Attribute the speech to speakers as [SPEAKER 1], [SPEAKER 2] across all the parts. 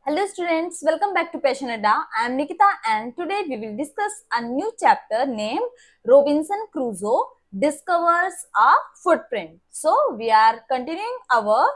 [SPEAKER 1] Hello students, welcome back to Passion Adda. I am Nikita and today we will discuss a new chapter named Robinson Crusoe Discovers a Footprint. So we are continuing our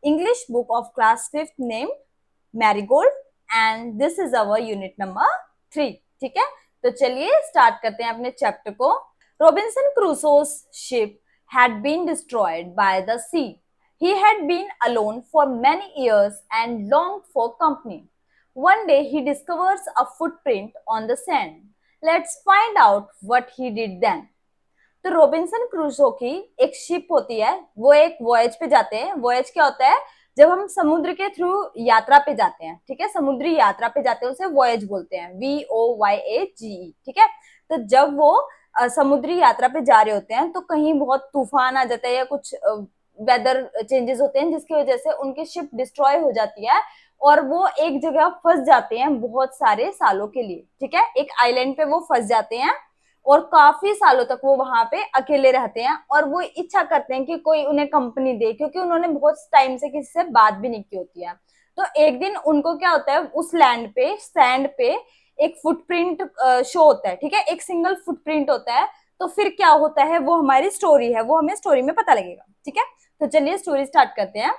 [SPEAKER 1] English book of class 5th named Marigold and this is our unit number 3. ठीक है, तो चलिए start करते हैं अपने chapter को. Robinson Crusoe's ship had been destroyed by the sea. He had been alone for many years and longed for company. One day he discovers a footprint on the sand. Let's find out what he did then. तो Robinson Crusoe की एक ship होती है, वो एक voyage पे जाते हैं. वॉयज क्या होता है? जब हम समुद्र के थ्रू यात्रा पे जाते हैं, ठीक है, समुद्री यात्रा पे जाते हैं उसे वॉयज बोलते हैं, VOYAGE. ठीक है, तो जब वो समुद्री यात्रा पे जा रहे होते हैं तो कहीं बहुत तूफान आ जाता है या कुछ वेदर चेंजेस होते हैं जिसकी वजह से उनकी शिप डिस्ट्रॉय हो जाती है और वो एक जगह फंस जाते हैं बहुत सारे सालों के लिए. ठीक है, एक आइलैंड पे वो फंस जाते हैं और काफी सालों तक वो वहां पे अकेले रहते हैं और वो इच्छा करते हैं कि कोई उन्हें कंपनी दे, क्योंकि उन्होंने बहुत टाइम से किसी से बात भी नहीं की होती है. तो एक दिन उनको क्या होता है, उस लैंड पे सैंड पे एक फुटप्रिंट शो होता है. ठीक है, एक सिंगल फुटप्रिंट होता है. तो फिर क्या होता है, वो हमारी स्टोरी है, वो हमें स्टोरी में पता लगेगा. ठीक है, तो चलिए स्टोरी स्टार्ट करते हैं.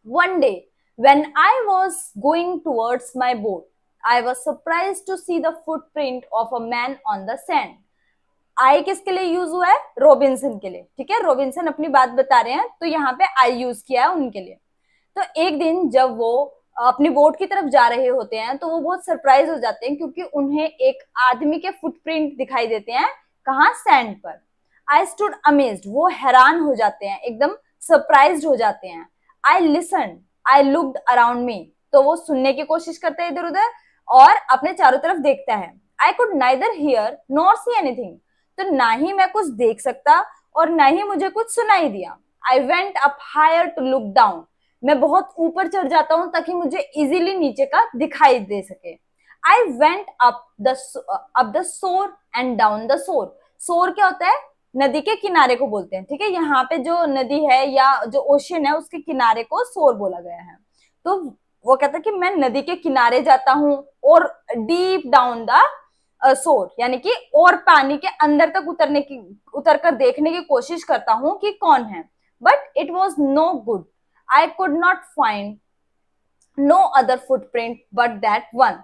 [SPEAKER 1] One day when I was going towards my boat, I was surprised to see the footprint of a man on the sand. आई किसके लिए यूज हुआ है? रॉबिन्सन के लिए. ठीक है, रॉबिन्सन अपनी बात बता रहे हैं तो यहाँ पे आई यूज किया है उनके लिए. तो एक दिन जब वो अपनी बोट की तरफ जा रहे होते हैं तो वो बहुत सरप्राइज हो जाते हैं क्योंकि उन्हें एक आदमी के फुटप्रिंट दिखाई देते हैं. कहाँ? सैंड पर. आई स्टूड अमेज्ड, वो हैरान हो जाते हैं, एकदम सरप्राइज हो जाते हैं. I listen, I looked around me, तो वो सुनने की कोशिश करते हैं इधर उधर और अपने चारों तरफ देखता है. I could neither here nor see anything, तो ना ही मैं कुछ देख सकता और ना ही मुझे कुछ सुनाई दिया. I went up higher to look down, मैं बहुत ऊपर चढ़ जाता हूँ ताकि मुझे इजीली नीचे का दिखाई दे सके. आई वेंट अप द सोर एंड डाउन द सोर. सोर क्या होता है? नदी के किनारे को बोलते हैं. ठीक है, यहाँ पे जो नदी है या जो ओशन है उसके किनारे को सोर बोला गया है. तो वो कहता है कि मैं नदी के किनारे जाता हूँ और डीप डाउन द सोर, यानी कि और पानी के अंदर तक उतर कर देखने की कोशिश करता हूँ कि कौन है. But it was no good. I could not find no other footprint but that one.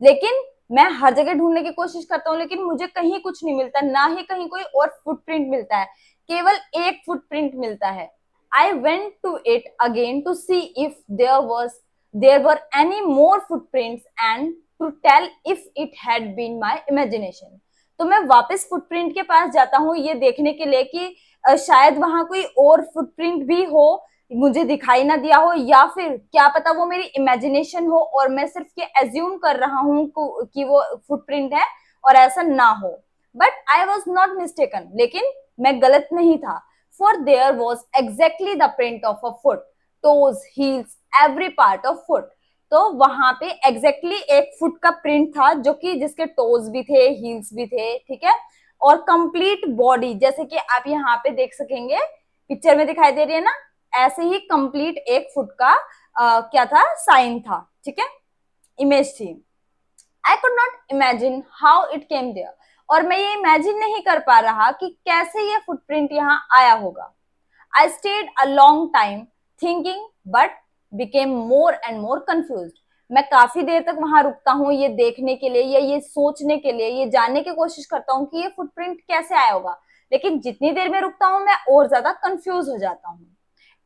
[SPEAKER 1] लेकिन मैं हर जगह ढूंढने की कोशिश करता हूँ लेकिन मुझे कहीं कुछ नहीं मिलता, ना ही कहीं कोई और फुटप्रिंट मिलता है, केवल एक फुटप्रिंट मिलता है. I went to it again to see if there were any more footprints and to tell if it had been my imagination. तो मैं वापस फुटप्रिंट के पास जाता हूँ ये देखने के लिए कि शायद वहां कोई और फुटप्रिंट भी हो, मुझे दिखाई ना दिया हो, या फिर क्या पता वो मेरी इमेजिनेशन हो और मैं सिर्फ ये एज्यूम कर रहा हूँ कि वो फुटप्रिंट है और ऐसा ना हो. But I was not mistaken, लेकिन मैं गलत नहीं था. For their was exactly the print of a foot, toes, heels, every part of foot. तो वहां पे एग्जैक्टली एक फुट का प्रिंट था जो कि जिसके टोज भी थे, हील्स भी थे. ठीक है, और कंप्लीट बॉडी, जैसे कि आप यहाँ पे देख सकेंगे, पिक्चर में दिखाई दे रही है ना, ऐसे ही कंप्लीट एक फुट का क्या था, साइन था. ठीक है, इमेज थी. I could not imagine how it came there, और मैं ये इमेजिन नहीं कर पा रहा कि कैसे ये फुटप्रिंट यहाँ आया होगा. I stayed a long time thinking but became more and more confused. मैं काफी देर तक वहां रुकता हूँ ये देखने के लिए या ये सोचने के लिए, ये जानने की कोशिश करता हूँ कि ये फुटप्रिंट कैसे आया होगा, लेकिन जितनी देर में रुकता हूँ मैं और ज्यादा कंफ्यूज हो जाता हूँ.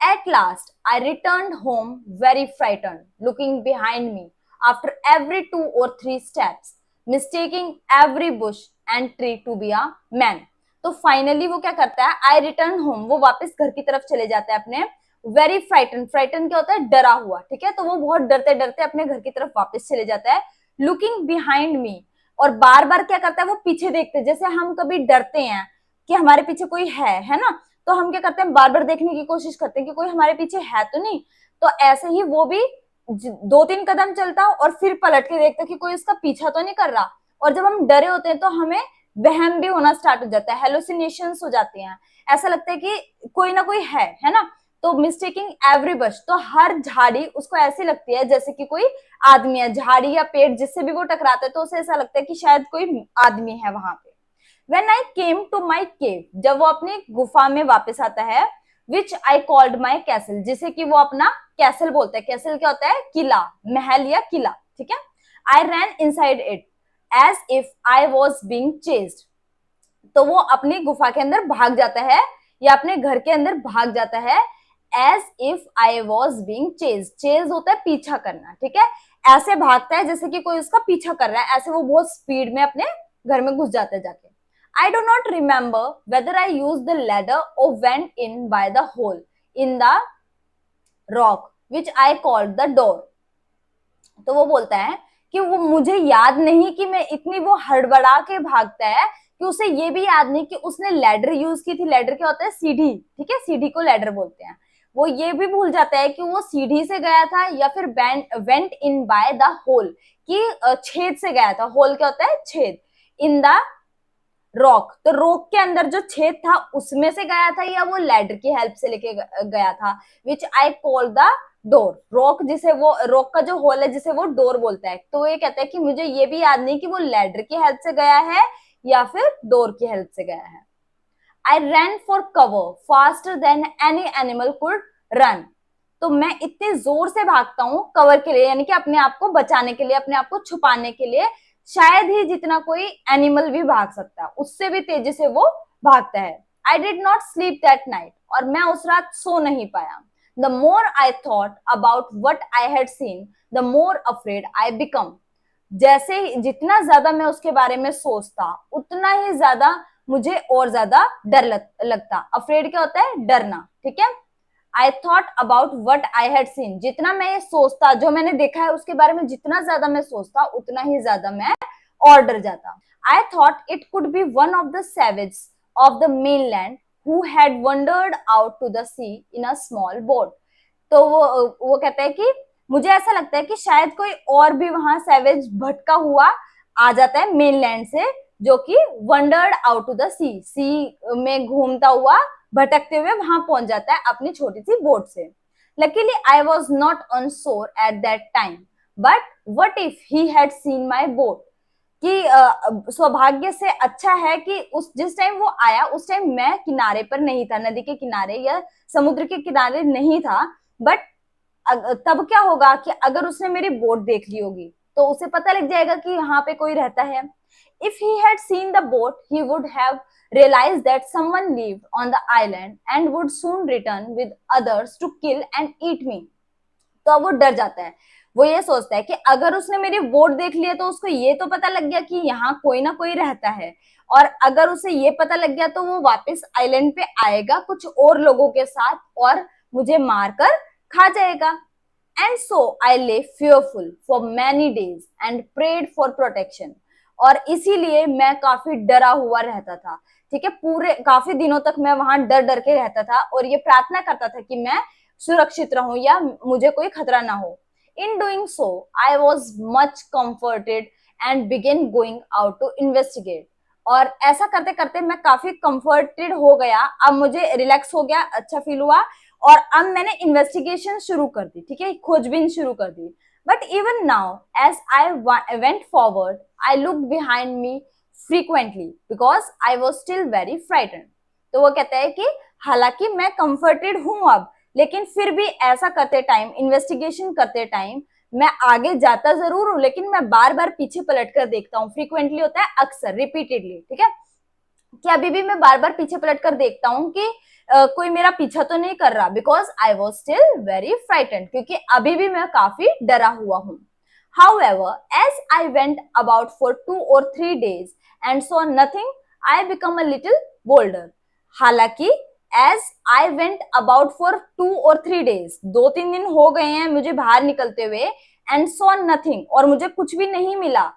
[SPEAKER 1] At last, I returned home very frightened, looking behind me after every 2 or 3 steps, mistaking every bush and tree to be a man. तो फाइनली वो क्या करता है, आई रिटर्न होम, वो वापस घर की तरफ चले जाता है अपने. वेरी फ्राइटन, फ्राइटन क्या होता है? डरा हुआ. ठीक है, तो वो बहुत डरते डरते अपने घर की तरफ वापस चले जाता है. लुकिंग बिहाइंड मी, और बार बार क्या करता है, वो पीछे देखते, जैसे हम कभी डरते हैं कि हमारे पीछे कोई है ना, तो हम क्या करते हैं, बार बार देखने की कोशिश करते हैं कि कोई हमारे पीछे है तो नहीं. तो ऐसे ही वो भी 2-3 कदम चलता और फिर पलट के देखता कि कोई उसका पीछा तो नहीं कर रहा. और जब हम डरे होते हैं तो हमें वहम भी होना स्टार्ट हो जाता है, हेलुसिनेशंस हो जाती हैं, ऐसा लगता है कि कोई ना कोई है ना. तो मिस्टेकिंग एवरी बश, तो हर झाड़ी उसको ऐसी लगती है जैसे कि कोई आदमी है, झाड़ी या पेड़ जिससे भी वो टकराता है तो उसे ऐसा लगता है कि शायद कोई आदमी है वहां पे। When I came to my cave, जब वो अपनी गुफा में वापस आता है, which I called my castle, जिसे कि वो अपना कैसल बोलता है। कैसल क्या होता है? किला, महल या किला, ठीक है। I ran inside it as if I was being chased, तो वो अपनी गुफा के अंदर भाग जाता है या अपने घर के अंदर भाग जाता है। As if I was being chase, chase होता है पीछा करना, ठीक है। ऐसे भागता है जैसे कि कोई उसका पीछा कर रहा है, ऐसे वो बहुत स्पीड में अपने घर में घुस जाता है जाके। I do not remember whether I use the ladder और went in by the hole in the rock which I called the door. तो वो बोलता है कि वो मुझे याद नहीं कि मैं इतनी वो हड़बड़ा के भागता है कि उसे ये भी याद नहीं कि उसने लैडर यूज की थी। लैडर क्या होता है? सीढ़ी, ठीक है, सीढ़ी को लैडर बोलते हैं। वो ये भी भूल जाता है कि वो सीढ़ी से गया था या फिर went in by the hole, कि छेद से गया था। होल क्या होता है? छेद। इन द रॉक, तो रॉक के अंदर जो छेद था उसमें से गया था या वो लैडर की हेल्प से लेके गया था। Which I call the door, rock जिसे वो, रॉक का जो होल है जिसे वो डोर बोलता है। तो ये कहता है कि मुझे ये भी याद नहीं कि वो लैडर की हेल्प से गया है या फिर डोर की हेल्प से गया है। I ran for cover faster than any animal could run, तो मैं इतने जोर से भागता हूँ कवर के लिए, यानी कि अपने आप को बचाने के लिए, अपने आप को छुपाने के लिए, शायद ही जितना कोई एनिमल भी भाग सकता है उससे भी तेजी से वो भागता है। I did not sleep that night, और मैं उस रात सो नहीं पाया। The more I thought about what I had seen the more afraid I become, जैसे जितना ज्यादा मैं उसके बारे में सोचता उतना ही ज्यादा मुझे और ज्यादा डर लगता। अफ्रेड क्या होता है? डरना, ठीक है। I thought about what I had seen, जितना मैं ये सोचता, जो मैंने देखा है उसके बारे में जितना ज्यादा मैं सोचता उतना ही ज्यादा मैं और डर जाता। I thought it could be one of the savage of the mainland who had wandered out to the sea in a small boat, तो वो कहता है कि मुझे ऐसा लगता है कि शायद कोई और भी वहां सैवेज भटका हुआ आ जाता है मेनलैंड से, जो कि वंडर्ड आउट टू द सी, सी में घूमता हुआ भटकते हुए वहां पहुंच जाता है अपनी छोटी सी बोट से। Luckily I was not on शोर at that time, but what if he had seen my boat, कि सौभाग्य से अच्छा है कि उस जिस टाइम वो आया उस टाइम मैं किनारे पर नहीं था, नदी के किनारे या समुद्र के किनारे नहीं था। बट तब क्या होगा कि अगर उसने मेरी बोट देख ली होगी तो उसे पता लग जाएगा कि यहाँ पे कोई रहता है। If he had seen the boat he would have realized that someone lived on the island and would soon return with others to kill and eat me, तो अब वो डर जाता है। वो ये सोचता है कि अगर उसने मेरी बोट देख लिया तो उसको ये तो पता लग गया कि यहाँ कोई ना कोई रहता है, और अगर उसे ये पता लग गया तो वो वापस आइलैंड पे आएगा कुछ और लोगों के साथ और मुझे मारकर खा जाएगा। एंड सो आई ले fearful for many days and prayed for protection, और इसीलिए मैं काफी डरा हुआ रहता था, ठीक है। पूरे काफी दिनों तक मैं वहां डर डर के रहता था और ये प्रार्थना करता था कि मैं सुरक्षित रहूं या मुझे कोई खतरा ना हो। In doing so I was much comforted and began going out to investigate, और ऐसा करते करते मैं काफी कंफर्टेड हो गया, अब मुझे रिलैक्स हो गया, अच्छा फील हुआ, और अब मैंने इन्वेस्टिगेशन शुरू कर दी, ठीक है, खोजबीन शुरू कर दी। But even now as I went forward I look behind me frequently because I was still very frightened, तो वो कहता है कि हालांकि मैं कंफर्टेड हूं अब, लेकिन फिर भी ऐसा करते टाइम, इन्वेस्टिगेशन करते टाइम मैं आगे जाता जरूर हूं लेकिन मैं बार बार पीछे पलट कर देखता हूँ। फ्रीक्वेंटली होता है अक्सर, रिपीटेडली, ठीक है, कि अभी भी मैं बार बार पीछे पलट कर देखता हूँ कि कोई मेरा पीछा तो नहीं कर रहा, because I was still very frightened, क्योंकि अभी भी मैं काफी डरा हुआ हूँ। However, as I went about for 2 or 3 days and saw nothing, I become a little bolder. हालांकि as I went about for 2 or 3 days, 2-3 दिन हो गए हैं मुझे बाहर निकलते हुए, and saw nothing, और मुझे कुछ भी नहीं मिला,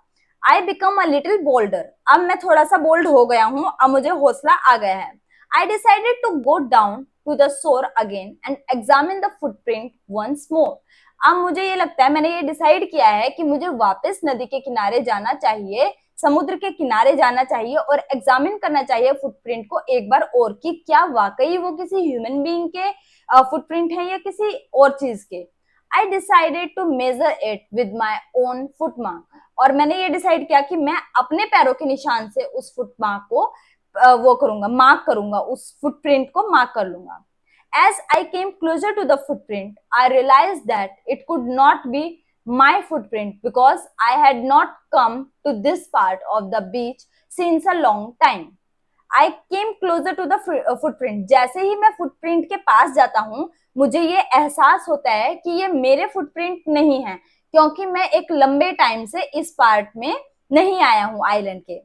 [SPEAKER 1] I become a little boulder, अब मैं थोड़ा सा बोल्ड हो गया हूँ, अब मुझे हौसला आ गया है। I decided to go down to the shore again and examine the footprint once more, अब मुझे ये लगता है, मैंने ये डिसाइड किया है कि मुझे वापस नदी के किनारे जाना चाहिए समुद्र के किनारे जाना चाहिए और एग्जामिन करना चाहिए फुटप्रिंट को एक बार और कि क्या वाकई वो किसी ह्यूमन बीइंग के फुटप्रिंट है या किसी और चीज के। I decided to measure it with my own footmark, और मैंने ये डिसाइड किया कि मैं अपने पैरों के निशान से उस फुटमार्क को वो करूंगा, मार्क करूंगा, उस फुटप्रिंट को मार्क कर लूंगा। As I came closer to the footprint, I realized that it could not be my footprint because I had not come to this part of the beach since a long time. I came closer to the footprint. जैसे ही मैं footprint के पास जाता हूँ, मुझे ये एहसास होता है कि ये मेरे फुटप्रिंट नहीं है, क्योंकि मैं एक लंबे टाइम से इस पार्ट में नहीं आया हूँ आइलैंड के।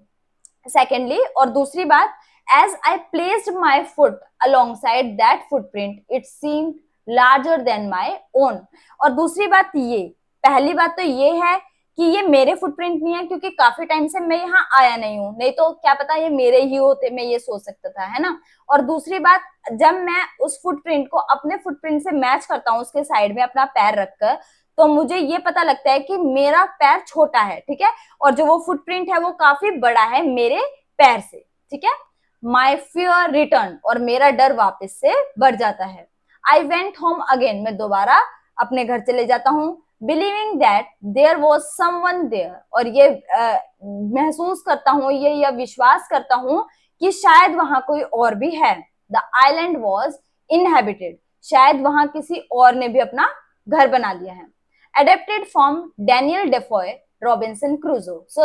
[SPEAKER 1] सेकेंडली, और दूसरी बात, as I placed my foot alongside that footprint, it seemed larger than my own. और दूसरी बात ये, पहली बात तो ये है कि ये मेरे फुटप्रिंट नहीं है क्योंकि काफी टाइम से मैं यहाँ आया नहीं हूँ, नहीं तो क्या पता ये मेरे ही होते, मैं ये सोच सकता था, है ना। और दूसरी बात, जब मैं उस फुटप्रिंट को अपने फुटप्रिंट से मैच करता हूँ, उसके साइड में अपना पैर रखकर, तो मुझे ये पता लगता है कि मेरा पैर छोटा है, ठीक है, और जो वो फुटप्रिंट है वो काफी बड़ा है मेरे पैर से, ठीक है। माई फियर रिटर्न, और मेरा डर वापस से बढ़ जाता है। आई वेंट होम अगेन, मैं दोबारा अपने घर चले जाता हूँ, believing that there was someone there, और ये महसूस करता हूँ, ये विश्वास करता हूँ कि शायद वहां कोई और भी है। द आइलैंड वॉज इनहेबिटेड, शायद वहां किसी और ने भी अपना घर बना लिया है। Adapted from Daniel Defoe, Robinson Crusoe. So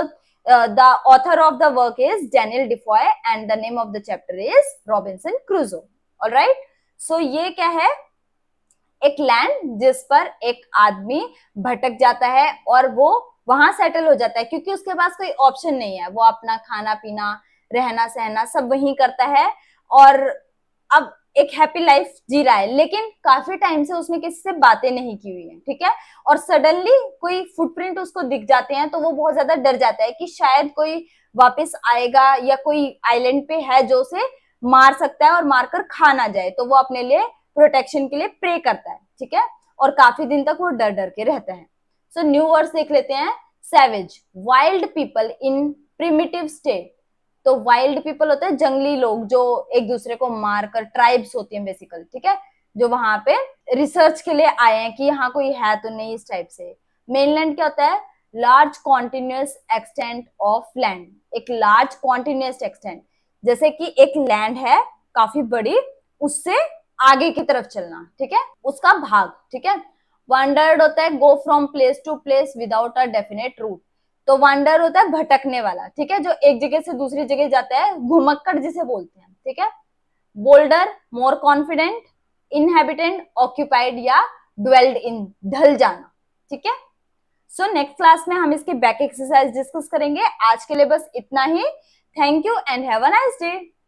[SPEAKER 1] the author of the work is Daniel Defoe and the name of the chapter is Robinson Crusoe. All right. So ये क्या है, एक लैंड जिस पर एक आदमी भटक जाता है और वो वहां सेटल हो जाता है क्योंकि उसके पास कोई ऑप्शन नहीं है, वो अपना खाना पीना रहना सहना सब वहीं करता है और अब एक हैप्पी लाइफ जी रहा है, लेकिन काफी टाइम से उसने किसी से बातें नहीं की हुई है, ठीक है। और सडनली कोई फुटप्रिंट उसको दिख जाते हैं तो वो बहुत ज्यादा डर जाता है कि शायद कोई वापस आएगा या कोई आइलैंड पे है जो उसे मार सकता है और मारकर खा ना जाए, तो वो अपने लिए प्रोटेक्शन के लिए प्रे करता है, ठीक है। और काफी दिन तक वो डर डर के रहता है। सो न्यू वर्ड्स देख लेते हैं। Savage, wild people in primitive state. तो वाइल्ड पीपल होते हैं जंगली लोग जो एक दूसरे को मारकर, ट्राइब्स होती हैं बेसिकल, ठीक है, जो वहां पे रिसर्च के लिए आए हैं कि यहाँ कोई है तो नहीं, इस टाइप से। मेनलैंड क्या होता है, large continuous extent of land, एक लार्ज कॉन्टिन्यूस एक्सटेंट, जैसे कि एक लैंड है काफी बड़ी, उससे आगे की तरफ चलना, ठीक है, उसका भाग, ठीक है। वांडर्ड होता है go from place to place without a definite route. तो वांडर होता है भटकने वाला, ठीक है, जो एक जगह से दूसरी जगह जाता है, घुमक्कड़ जिसे बोलते हैं, ठीक है। Boulder, more confident, inhabitant, occupied या ड्वेल्ड इन, ढल जाना, ठीक है। सो नेक्स्ट क्लास में हम इसकी बैक एक्सरसाइज डिस्कस करेंगे। आज के लिए बस इतना ही। Thank you and have a nice day.